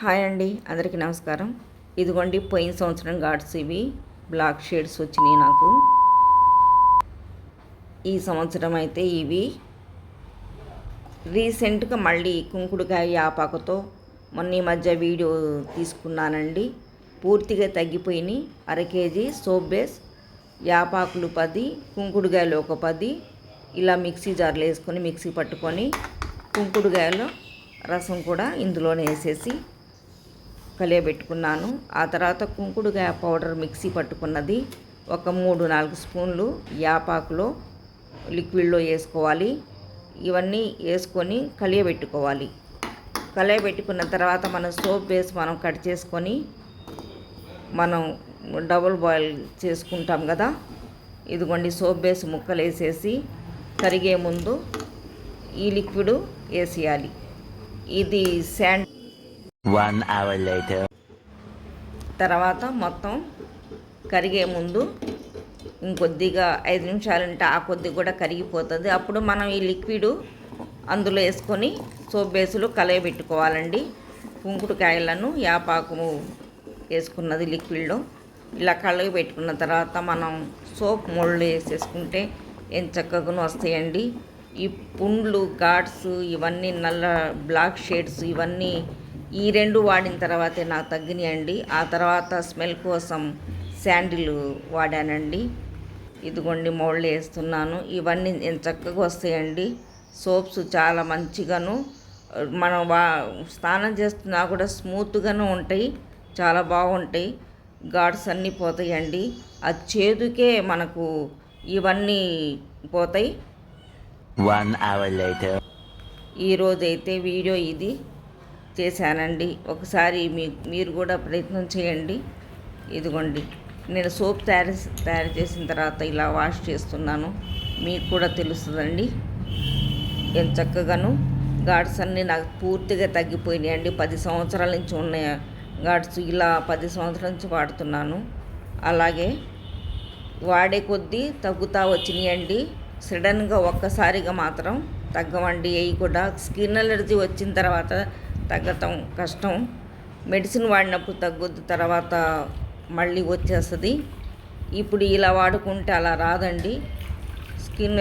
Hi అండి, అందరికీ నమస్కారం. ఇదిగోండి పోయిన సంవత్సరం గాడ్స్ ఇవి బ్లాక్ షేడ్స్ వచ్చినాయి నాకు. ఈ సంవత్సరం అయితే ఇవి రీసెంట్గా మళ్ళీ కుంకుడుకాయ యాపాకుతో మొన్న ఈ మధ్య వీడియో తీసుకున్నానండి. పూర్తిగా తగ్గిపోయినాయి. 1/2 కేజీ సోప్ బేస్, యాపాకులు 10, కుంకుడుకాయలు ఒక 10 ఇలా మిక్సీ జార్లో వేసుకొని మిక్సీ పట్టుకొని కుంకుడుకాయలు రసం కూడా ఇందులోనే వేసేసి కలియబెట్టుకున్నాను. ఆ తర్వాత కుంకుడుకాయ పౌడర్ మిక్సీ పట్టుకున్నది ఒక 3-4 స్పూన్లు యాపాకులో లిక్విడ్లో వేసుకోవాలి. ఇవన్నీ వేసుకొని కలియబెట్టుకోవాలి. కలియబెట్టుకున్న తర్వాత మనం సోప్ బేస్ మనం కట్ చేసుకొని మనం డబుల్ బాయిల్ చేసుకుంటాం కదా. ఇదిగోండి సోప్ బేస్ ముక్కలు వేసేసి కరిగే ముందు ఈ లిక్విడ్ వేసేయాలి. ఇది శాండ్ 1 hour later. తర్వాత మొత్తం కరిగే ముందు ఇంకొద్దిగా 5 నిమిషాలంటే ఆ కొద్ది కూడా కరిగిపోతుంది. అప్పుడు మనం ఈ లిక్విడ్ అందులో వేసుకొని సోప్ బేసులు కలయబెట్టుకోవాలండి. కుంకుడుకాయలను యాపాకు వేసుకున్నది లిక్విడ్లో ఇలా కలయబెట్టుకున్న తర్వాత మనం సోప్ మోల్డ్ వేసేసుకుంటే ఏం చక్కగాను వస్తాయండి. ఈ పుండ్లు ఘాట్స్ ఇవన్నీ నల్ల బ్లాక్ షేడ్స్ ఇవన్నీ ఈ 2 వాడిన తర్వాతే నాకు తగ్గినాయండి. ఆ తర్వాత స్మెల్ కోసం శాండిల్ వాడానండి. ఇదిగోండి మోల్డ్ వేస్తున్నాను. ఇవన్నీ చక్కగా వస్తాయండి. సోప్స్ చాలా మంచిగాను మనం స్నానం చేస్తున్నా కూడా స్మూత్గాను ఉంటాయి, చాలా బాగుంటాయి. ఘాట్స్ అన్నీ పోతాయండి. ఆ చేదుకే మనకు ఇవన్నీ పోతాయి. 1 hour later. ఈరోజైతే వీడియో ఇది చేశానండి. ఒకసారి మీరు కూడా ప్రయత్నం చేయండి. ఇదిగోండి నేను సోప్ తయారు చేసిన తర్వాత ఇలా వాష్ చేస్తున్నాను. మీకు కూడా తెలుస్తుందండి. ఏం చక్కగాను ఘాట్స్ అన్నీ నాకు పూర్తిగా తగ్గిపోయినాయి అండి. 10 సంవత్సరాల నుంచి ఉన్న ఘాట్స్ ఇలా 10 సంవత్సరాల నుంచి వాడుతున్నాను. అలాగే వాడే కొద్దీ తగ్గుతూ వచ్చినాయండి. సడన్గా ఒక్కసారిగా మాత్రం తగ్గవండి. అవి కూడా స్కిన్ అలర్జీ వచ్చిన తర్వాత తగ్గటం కష్టం. మెడిసిన్ వాడినప్పుడు తగ్గుద్ది, తర్వాత మళ్ళీ వచ్చేస్తుంది. ఇప్పుడు ఇలా వాడుకుంటే అలా రాదండి. స్కిన్